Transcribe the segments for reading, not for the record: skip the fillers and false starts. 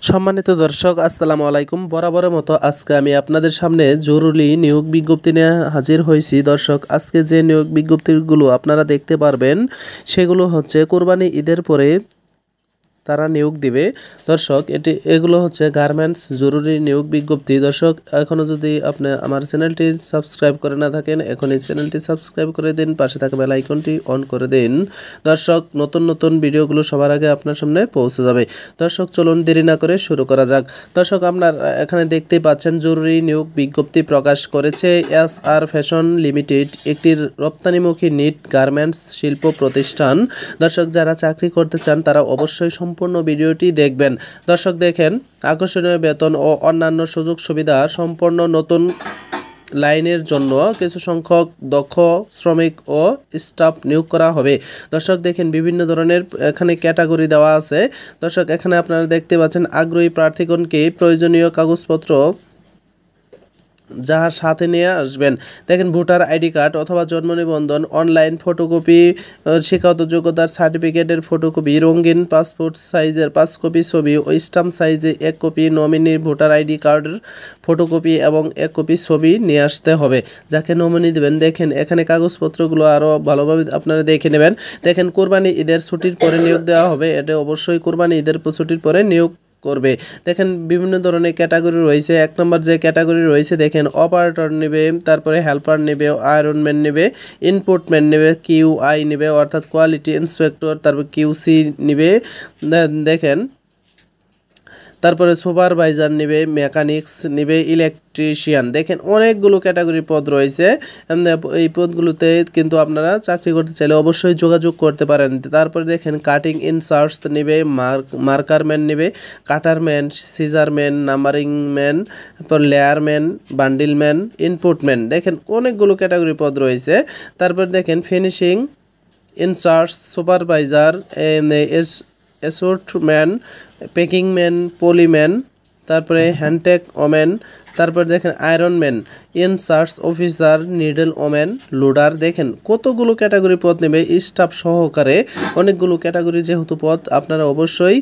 সম্মানিত দর্শক আসসালামু আলাইকুম। বরাবরের মতো আজকে আমি আপনাদের সামনে জরুরি নিয়োগ বিজ্ঞপ্তি নিয়ে হাজির হয়েছি। দর্শক, আজকে যে নিয়োগ বিজ্ঞপ্তিগুলো আপনারা দেখতে পারবেন সেগুলো হচ্ছে কোরবানি ঈদের পরে তারা নিয়োগ দিবে। দর্শক, এগুলো হচ্ছে গার্মেন্টস জরুরি নিয়োগ বিজ্ঞপ্তি। দর্শক, এখনও যদি আপনি আমার চ্যানেলটি সাবস্ক্রাইব করে না থাকেন, এখনই চ্যানেলটি সাবস্ক্রাইব করে দিন, পাশে থাকা বেল আইকনটি অন করে দিন। দর্শক, নতুন নতুন ভিডিওগুলো সবার আগে আপনার সামনে পৌঁছে যাবে। দর্শক, চলুন দেরি না করে শুরু করা যাক। দর্শক, আপনার এখানে দেখতে পাচ্ছেন জরুরি নিয়োগ বিজ্ঞপ্তি প্রকাশ করেছে এস.আর. ফ্যাশন লিমিটেড, একটি রপ্তানিমুখী নিট গার্মেন্টস শিল্প প্রতিষ্ঠান। দর্শক, যারা চাকরি করতে চান তারা অবশ্যই সম্পূর্ণ ভিডিওটি দেখবেন। দর্শক, দেখেন, আকর্ষণীয় বেতন ও অন্যান্য সুযোগ সুবিধা সম্পন্ন নতুন লাইনের জন্য কিছু সংখ্যক দক্ষ শ্রমিক ও স্টাফ নিয়োগ করা হবে। দর্শক, দেখেন, বিভিন্ন ধরনের এখানে ক্যাটাগরি দেওয়া আছে। দর্শক, এখানে আপনারা দেখতে পাচ্ছেন আগ্রহী প্রার্থীগণকে প্রয়োজনীয় কাগজপত্র যাহার সাথে নিয়ে আসবেন। দেখেন, ভোটার আইডি কার্ড অথবা জন্ম নিবন্ধন, অনলাইন ফটোকপি, শিক্ষাগত যোগ্যতার সার্টিফিকেটের ফটোকপি, রঙিন পাসপোর্ট সাইজের 5 কপি ছবি ও স্টাম্প সাইজে 1 কপি, নমিনির ভোটার আইডি কার্ডের ফটোকপি এবং 1 কপি ছবি নিয়ে আসতে হবে যাকে নমিনি দেবেন। দেখেন, এখানে কাগজপত্রগুলো আরও ভালোভাবে আপনারা দেখে নেবেন। দেখেন, কোরবানি ঈদের ছুটির পরে নিয়োগ দেওয়া হবে। এটা অবশ্যই কোরবানি ঈদের ছুটির পরে নিয়োগ করবে। দেখেন, বিভিন্ন ধরনের ক্যাটাগরি রয়েছে। 1 নম্বর যে ক্যাটাগরি রয়েছে, দেখেন, অপারেটর নেবে, তারপরে হেল্পার নেবে, আয়রনম্যান নেবে, ইনপুটম্যান নেবে, কিউআই নেবে অর্থাৎ কোয়ালিটি ইন্সপেক্টর, তারপর কিউসি নেবে। দেখেন, তারপরে সুপারভাইজার নেবে, মেকানিক্স নেবে, ইলেকট্রিশিয়ান। দেখেন, অনেকগুলো ক্যাটাগরি পদ রয়েছে। এই পদগুলোতে কিন্তু আপনারা চাকরি করতে চাইলে অবশ্যই যোগাযোগ করতে পারেন। তারপরে দেখেন, কাটিং ইনচার্জ নেবে, মার্কারম্যান নেবে, কাটারম্যান, সিজারম্যান, নাম্বারিং ম্যান, তারপর লেয়ারম্যান, বান্ডিলম্যান, ইনপুটম্যান। দেখেন, অনেকগুলো ক্যাটাগরি পদ রয়েছে। তারপর দেখেন, finishing incharge, supervisor, assortman, packing man, polyman, তারপরে হ্যান্ডটেক ওম্যান, তারপরে দেখেন ironman, incharge officer, needle woman, loader. দেখেন, কতগুলো ক্যাটাগরি পদ নেবে স্টাফ সহকারে, অনেকগুলো ক্যাটাগরি যেহেতু পদ, আপনারা অবশ্যই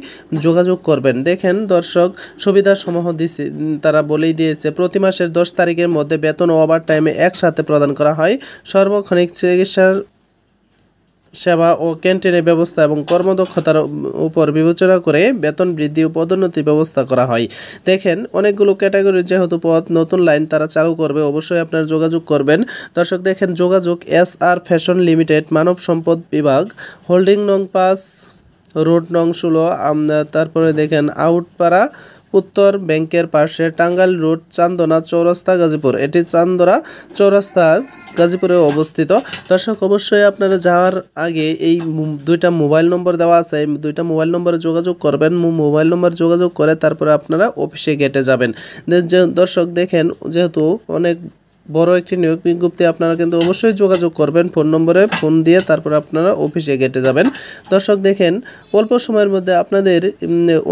যোগাযোগ করবেন। দেখেন দর্শক, সুবিধাসমূহ দিচ্ছে, তারা বলেই দিয়েছে। প্রতি মাসের 10 তারিখের মধ্যে বেতন ও ওভার টাইমে একসাথে প্রদান করা হয়। সার্বক্ষণিক চিকিৎসার সেবা ও ক্যান্টিনের ব্যবস্থা এবং কর্মদক্ষতার উপর বিবেচনা করে বেতন বৃদ্ধি ও পদোন্নতির ব্যবস্থা করা হয়। দেখেন, অনেকগুলো ক্যাটাগরির যেহেতু পদ, নতুন লাইন তারা চালু করবে, অবশ্যই আপনারা যোগাযোগ করবেন। দর্শক, দেখেন, যোগাযোগ এস.আর. ফ্যাশন লিমিটেড, মানব সম্পদ বিভাগ, হোল্ডিং নং 5, রোড নং 16, তারপরে দেখেন আউটপাড়া, উত্তর ব্যাংকের পাশে, টাঙ্গাইল রোড, চান্দনা চৌরাস্তা, গাজীপুর। এটি চান্দনা চৌরাস্তা গাজীপুরে অবস্থিত। দর্শক, অবশ্যই আপনারা যাওয়ার আগে এই 2টা মোবাইল নম্বর দেওয়া আছে, এই 2টা মোবাইল নম্বরে যোগাযোগ করবেন। মোবাইল নম্বর যোগাযোগ করে তারপরে আপনারা অফিসে গেটে যাবেন। দর্শক, দেখেন, যেহেতু অনেক বড় একটি নিয়োগ বিজ্ঞপ্তি, আপনারা কিন্তু অবশ্যই যোগাযোগ করবেন। ফোন নম্বরে ফোন দিয়ে তারপরে আপনারা অফিসে গেটে যাবেন। দর্শক, দেখেন, অল্প সময়ের মধ্যে আপনাদের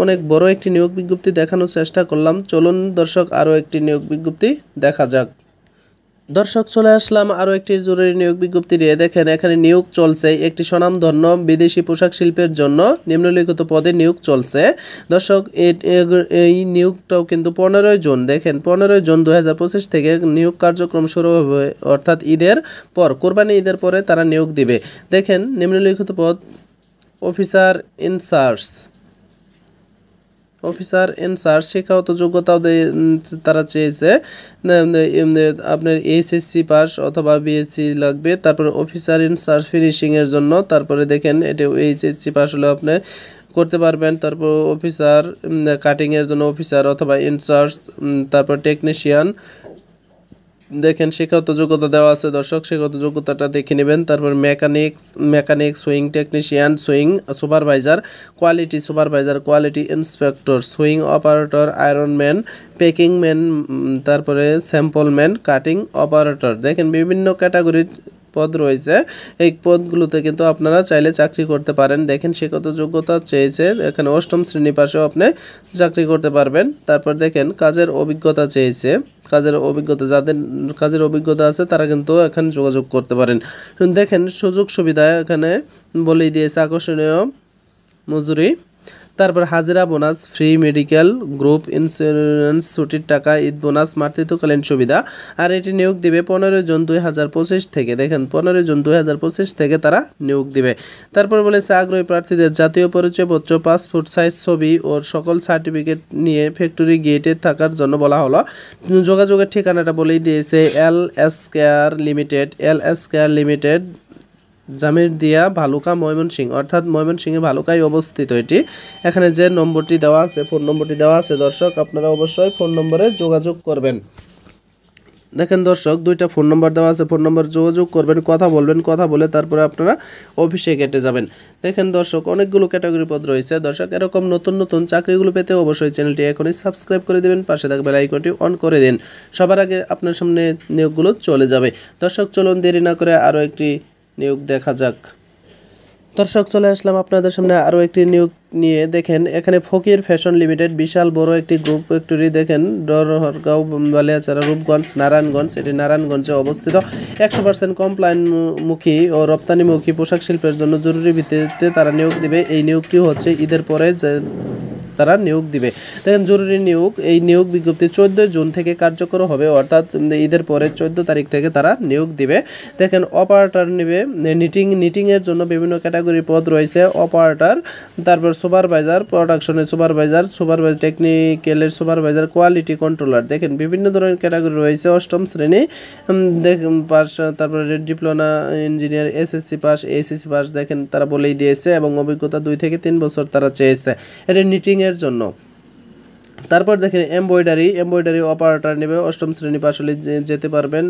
অনেক বড় একটি নিয়োগ বিজ্ঞপ্তি দেখানোর চেষ্টা করলাম। চলুন দর্শক, আরও একটি নিয়োগ বিজ্ঞপ্তি দেখা যাক। দর্শক, চলে আসলাম আরও একটি জরুরি নিয়োগ বিজ্ঞপ্তি নিয়ে। দেখেন, এখানে নিয়োগ চলছে একটি স্বনামধন্য বিদেশি পোশাক শিল্পের জন্য নিম্নলিখিত পদে নিয়োগ চলছে। দর্শক, এই নিয়োগটাও কিন্তু 15 জুন, দেখেন 15 জুন 2025 থেকে নিয়োগ কার্যক্রম শুরু হবে, অর্থাৎ ঈদের পর, কোরবানি ঈদের পরে তারা নিয়োগ দিবে। দেখেন, নিম্নলিখিত পদ অফিসার ইনচার্জ, শিক্ষাগত যোগ্যতাও তারা চেয়েছে। আপনার এইচএসসি পাস অথবা বিএসসি লাগবে। তারপরে অফিসার ইনচার্জ ফিনিশিংয়ের জন্য, তারপরে দেখেন, এটা এইচএসসি পাস হলে আপনি করতে পারবেন। তারপর অফিসার কাটিংয়ের জন্য অফিসার অথবা ইনচার্জ, তারপর টেকনিশিয়ান। দেখেন, শিক্ষাগত যোগ্যতা দেওয়া আছে। দর্শক, শিক্ষাগত যোগ্যতাটা দেখে নেবেন। তারপর mechanic, sewing technician, sewing supervisor, quality supervisor, quality inspector, sewing operator, ironman, packing man, তারপরে স্যাম্পল ম্যান, কাটিং অপারেটর। দেখেন, বিভিন্ন ক্যাটাগরির পদ রয়েছে। এই পদগুলোতে কিন্তু আপনারা চাইলে চাকরি করতে পারেন। দেখেন, শিক্ষাগত যোগ্যতা চেয়েছে, এখানে 8ম শ্রেণী পাশেও আপনি চাকরি করতে পারবেন। তারপর দেখেন, কাজের অভিজ্ঞতা চেয়েছে। যাদের কাজের অভিজ্ঞতা আছে তারা কিন্তু এখানে যোগাযোগ করতে পারেন। দেখেন, সুযোগ সুবিধা এখানে বলেই দিয়েছে, আকর্ষণীয় মজুরি। তারপর হাজিরা bonus, free medical, group insurance, ছুটির টাকা, ঈদ বোনাস, মাতৃত্বকালীন সুবিধা। আর এটি নিয়োগ দিবে 15 জুন 2025 থেকে। দেখেন 15 জুন 2025 থেকে তারা নিয়োগ দিবে। তারপর বলেছে আগ্রহী প্রার্থীদের জাতীয় পরিচয়পত্র, পাসপোর্ট সাইজ ছবি ও সকল সার্টিফিকেট নিয়ে ফ্যাক্টরি গেটে থাকার জন্য বলা হলো। যোগাযোগের ঠিকানাটা বলেই দিয়েছে, LS care limited, Jamirdia, Bhaluka, Mymensingh, অর্থাৎ ময়মনসিংহে ভালুকায় অবস্থিত এটি। এখানে যে নম্বরটি দেওয়া আছে, ফোন নম্বরটি দেওয়া আছে দর্শক, আপনারা অবশ্যই ফোন নম্বরে যোগাযোগ করবেন। দেখেন দর্শক, দুইটা ফোন নম্বর দেওয়া আছে, ফোন নম্বর যোগাযোগ করবেন, কথা বলবেন, কথা বলে তারপরে আপনারা অফিসে কেটে যাবেন। দেখেন দর্শক, অনেকগুলো ক্যাটাগরি পদ রয়েছে দর্শক। এরকম নতুন নতুন চাকরিগুলো পেতে অবশ্যই চ্যানেলটি এখনই সাবস্ক্রাইব করে দেবেন, পাশে থাকা বেল আইকনটি অন করে দিন, সবার আগে আপনার সামনে নিয়োগগুলো চলে যাবে। দর্শক চলুন দেরি না করে আরও একটি নিয়োগ দেখা যাক। দর্শক চলে আসলাম আপনাদের সামনে আরও একটি নিয়োগ নিয়ে। দেখেন এখানে ফকির ফ্যাশন লিমিটেড, বিশাল বড় একটি গ্রুপ ফ্যাক্টরি। দেখেন ডরহরগাঁও, বালিয়াচাড়া, রূপগঞ্জ, নারায়ণগঞ্জ, এটি নারায়ণগঞ্জে অবস্থিত। 100% কমপ্লায়েন্টমুখী ও রপ্তানিমুখী পোশাক শিল্পের জন্য জরুরি ভিত্তিতে তারা নিয়োগ দিবে। এই নিয়োগটি হচ্ছে ঈদের পরে তারা নিয়োগ দিবে। দেখেন জরুরি নিয়োগ, এই নিয়োগ বিজ্ঞপ্তি 14 জুন থেকে কার্যকর হবে, অর্থাৎ ঈদের পরে 14 তারিখ থেকে তারা নিয়োগ দিবে। দেখেন অপারেটর নেবে, নিটিংয়ের জন্য বিভিন্ন ক্যাটাগরি পদ রয়েছে। অপারেটর, তারপর সুপারভাইজার, প্রোডাকশনের সুপারভাইজার, টেকনিক্যালের সুপারভাইজার, কোয়ালিটি কন্ট্রোলার। দেখেন বিভিন্ন ধরনের ক্যাটাগরি রয়েছে। 8ম শ্রেণী পাস, তারপরে diploma engineer, SSC pass, HSC pass. দেখেন তারা বলেই দিয়েছে, এবং অভিজ্ঞতা 2 থেকে 3 বছর তারা চেয়েছে এটা নিটিং এর জন্য। তারপর দেখেন এমব্রয়ডারি অপারেটর নেবে, 8ম শ্রেণী পাস হলে যেতে পারবেন।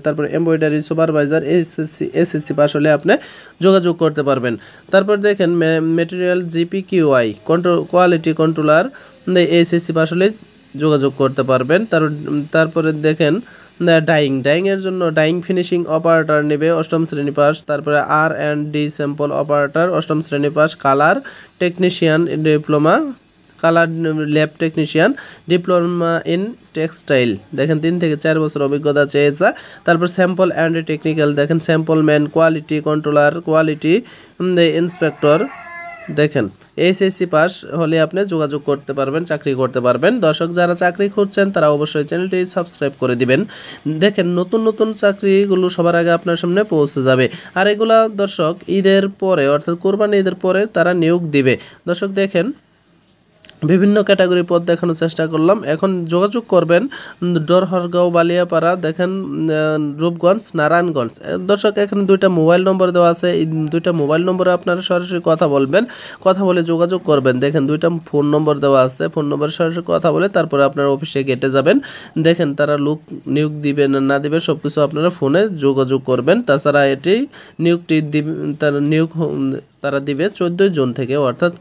তারপর এমব্রয়ডারি সুপারভাইজার, এসএসসি পাস হলে আপনি যোগাযোগ করতে পারবেন। তারপর দেখেন material GPQI quality controller, SSC pass হলে যোগাযোগ করতে পারবেন। তারপরে দেখেন ডাইংয়ের জন্য ডাইং ফিনিশিং অপারেটর নেবে, 8ম শ্রেণী পাস। তারপরে R&D স্যাম্পল অপারেটর, 8ম শ্রেণী pass. Colour technician diploma, colour lab technician, diploma in textile. দেখেন 3 থেকে 4 বছর অভিজ্ঞতা চেয়েছে। তারপর স্যাম্পল অ্যান্ড টেকনিক্যাল, দেখেন sample man, quality controller, quality inspector. দেখেন এইচএসসি পাস হলে আপনি যোগাযোগ করতে পারবেন, চাকরি করতে পারবেন। দর্শক যারা চাকরি খুঁজছেন তারা অবশ্যই চ্যানেলটি সাবস্ক্রাইব করে দিবেন। দেখেন নতুন নতুন চাকরিগুলো সবার আগে আপনার সামনে পৌঁছে যাবে। আর এগুলা দর্শক ঈদের পরে, অর্থাৎ কোরবানি ঈদের পরে তারা নিয়োগ দিবে। দর্শক দেখেন বিভিন্ন ক্যাটাগরি পদ দেখানোর চেষ্টা করলাম। এখন যোগাযোগ করবেন ডরহরগাঁও, বালিয়াপাড়া, দেখেন রূপগঞ্জ, নারায়ণগঞ্জ। দর্শক এখানে 2টা মোবাইল নম্বর দেওয়া আছে, এই 2টা মোবাইল নম্বরে আপনারা সরাসরি কথা বলবেন, কথা বলে যোগাযোগ করবেন। দেখেন 2টা ফোন নম্বর দেওয়া আছে, ফোন নম্বরে সরাসরি কথা বলে তারপরে আপনারা অফিসে গেটে যাবেন। দেখেন তারা লোক নিয়োগ দিবে না দিবে সব কিছু আপনারা ফোনে যোগাযোগ করবেন। তাছাড়া এটি নিয়োগটি তারা দিবে 14 জুন থেকে, অর্থাৎ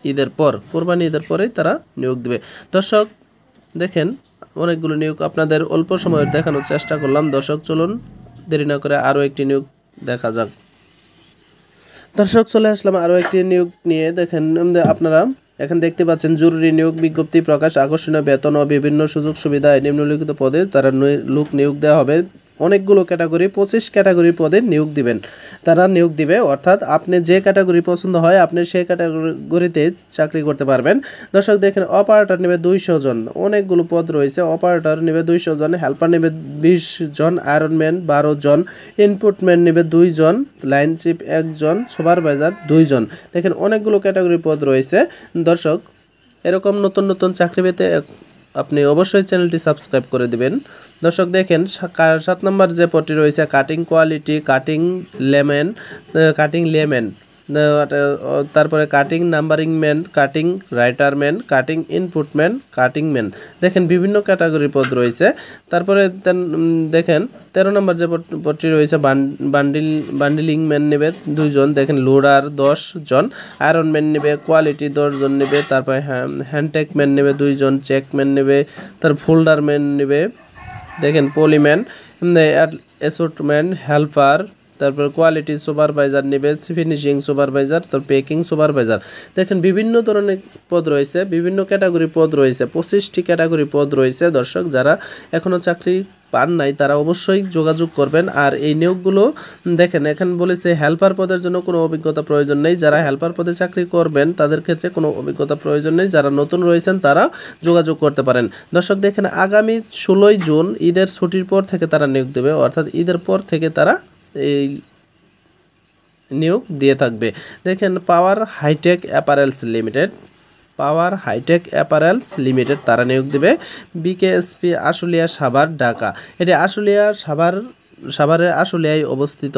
ঈদের পর, কোরবানি ঈদের পরেই তারা নিয়োগ দেবে। দর্শক দেখেন অনেকগুলো নিয়োগ আপনাদের অল্প সময়ে দেখানোর চেষ্টা করলাম। দর্শক চলুন দেরি না করে আরও একটি নিয়োগ দেখা যাক। দর্শক চলে আসলাম আরও একটি নিয়োগ নিয়ে। দেখেন আপনারা এখন দেখতে পাচ্ছেন জরুরি নিয়োগ বিজ্ঞপ্তি প্রকাশ, আকর্ষণীয় বেতন ও বিভিন্ন সুযোগ সুবিধা। নিম্নলিখিত পদে তারা লোক নিয়োগ দেওয়া হবে। অনেকগুলো ক্যাটাগরি, 25 ক্যাটাগরি পদে নিয়োগ দিবেন, তারা নিয়োগ দিবে। অর্থাৎ আপনি যে ক্যাটাগরি পছন্দ হয় আপনি সেই ক্যাটাগরিতে চাকরি করতে পারবেন। দর্শক দেখেন অপারেটর নেবে 200 জন, অনেকগুলো পদ রয়েছে। অপারেটর নেবে 200 জন, হেল্পার নেবে 20 জন, আয়রনম্যান 12 জন, ইনপুটম্যান নেবে 2 জন, লাইন চিফ 1 জন, সুপারভাইজার 2 জন। দেখেন অনেকগুলো ক্যাটাগরি পদ রয়েছে। দর্শক এরকম নতুন নতুন চাকরি পেতে আপনি অবশ্যই চ্যানেলটি সাবস্ক্রাইব করে দিবেন। দর্শক দেখেন 7 নম্বর যে পদটি রয়েছে কাটিং কোয়ালিটি, কাটিং লেম্যান, তারপরে cutting numbering man, cutting writer man, cutting input man, cutting man. দেখেন বিভিন্ন ক্যাটাগরি পদ রয়েছে। তারপরে দেখেন 13 নম্বর যে পদটি রয়েছে বান্ডিলিং ম্যান নেবে 2 জন। দেখেন লোডার 10 জন, আয়রন ম্যান নেবে কোয়ালিটি 10 জন নেবে। তারপরে হ্যান্ডটেক ম্যান নেবে 2 জন, চেক ম্যান নেবে, তার ফোল্ডার ম্যান নেবে। দেখেন পলিম্যান, অ্যাসর্টমেন্ট হেল্পার, তারপর কোয়ালিটি সুপারভাইজার নেবে, ফিনিশিং সুপারভাইজার, তারপর পেকিং সুপারভাইজার। দেখেন বিভিন্ন ধরনের পদ রয়েছে, বিভিন্ন ক্যাটাগরি পদ রয়েছে, 25টি ক্যাটাগরি পদ রয়েছে। দর্শক যারা এখনও চাকরি পান নাই তারা অবশ্যই যোগাযোগ করবেন। আর এই নিয়োগগুলো দেখেন এখানে বলেছে হেল্পার পদের জন্য কোনো অভিজ্ঞতা প্রয়োজন নেই। যারা হেল্পার পদে চাকরি করবেন তাদের ক্ষেত্রে কোনো অভিজ্ঞতা প্রয়োজন নেই। যারা নতুন রয়েছেন তারা যোগাযোগ করতে পারেন। দর্শক দেখেন আগামী 16 জুন ঈদের ছুটির পর থেকে তারা নিয়োগ দেবে, অর্থাৎ ঈদের পর থেকে তারা এই নিয়োগ দিয়ে থাকবে। দেখেন পাওয়ার হাইটেক অ্যাপারেলস লিমিটেড, পাওয়ার হাইটেক অ্যাপারেলস লিমিটেড তারা নিয়োগ দেবে। বিকেএসপি আশুলিয়া সাভার ঢাকা, এটি আশুলিয়া সাভারের আশুলিয়ায় অবস্থিত।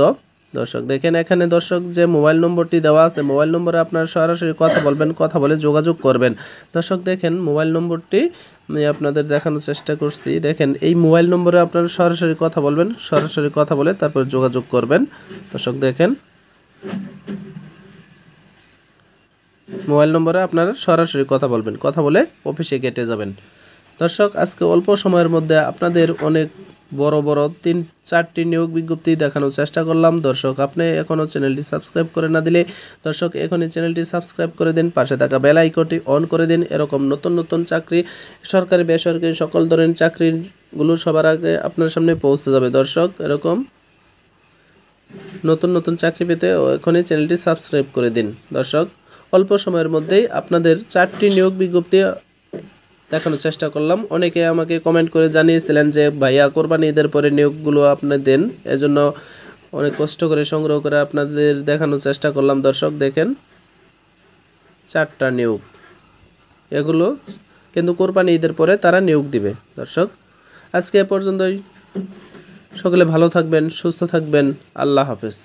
দর্শক দেখেন এখানে দর্শক যে মোবাইল নম্বরটি দেওয়া আছে, মোবাইল নম্বরে আপনারা সরাসরি কথা বলবেন, কথা বলে যোগাযোগ করবেন। দর্শক দেখেন মোবাইল নম্বরটি আমি আপনাদের দেখানোর চেষ্টা করছি। দেখেন এই মোবাইল নম্বরে আপনারা সরাসরি কথা বলবেন, সরাসরি কথা বলে তারপর যোগাযোগ করবেন। দর্শক দেখেন মোবাইল নম্বরে আপনারা সরাসরি কথা বলবেন, কথা বলে অফিসে কেটে যাবেন। দর্শক আজকে অল্প সময়ের মধ্যে আপনাদের অনেক বড় বড় 3-4টি নিয়োগ বিজ্ঞপ্তি দেখানোর চেষ্টা করলাম। দর্শক আপনি এখনও চ্যানেলটি সাবস্ক্রাইব করে না দিলে দর্শক এখনই চ্যানেলটি সাবস্ক্রাইব করে দিন, পাশে থাকা বেল আইকনটি অন করে দিন। এরকম নতুন নতুন চাকরি, সরকারি বেসরকারি সকল ধরনের চাকরিগুলো সবার আগে আপনার সামনে পৌঁছে যাবে। দর্শক এরকম নতুন নতুন চাকরি পেতে এখনই চ্যানেলটি সাবস্ক্রাইব করে দিন। দর্শক অল্প সময়ের মধ্যেই আপনাদের 4টি নিয়োগ বিজ্ঞপ্তি দেখানোর চেষ্টা করলাম। অনেকে আমাকে কমেন্ট করে জানিয়েছিলেন যে ভাইয়া কোরবানি ঈদের পরে নিয়োগগুলো আপনি দেন, এজন্য অনেক কষ্ট করে সংগ্রহ করে আপনাদের দেখানোর চেষ্টা করলাম। দর্শক দেখেন 4টা নিয়োগ, এগুলো কিন্তু কোরবানি ঈদের পরে তারা নিয়োগ দিবে। দর্শক আজকে এ পর্যন্তই, সকলে ভালো থাকবেন, সুস্থ থাকবেন, আল্লাহ হাফেজ।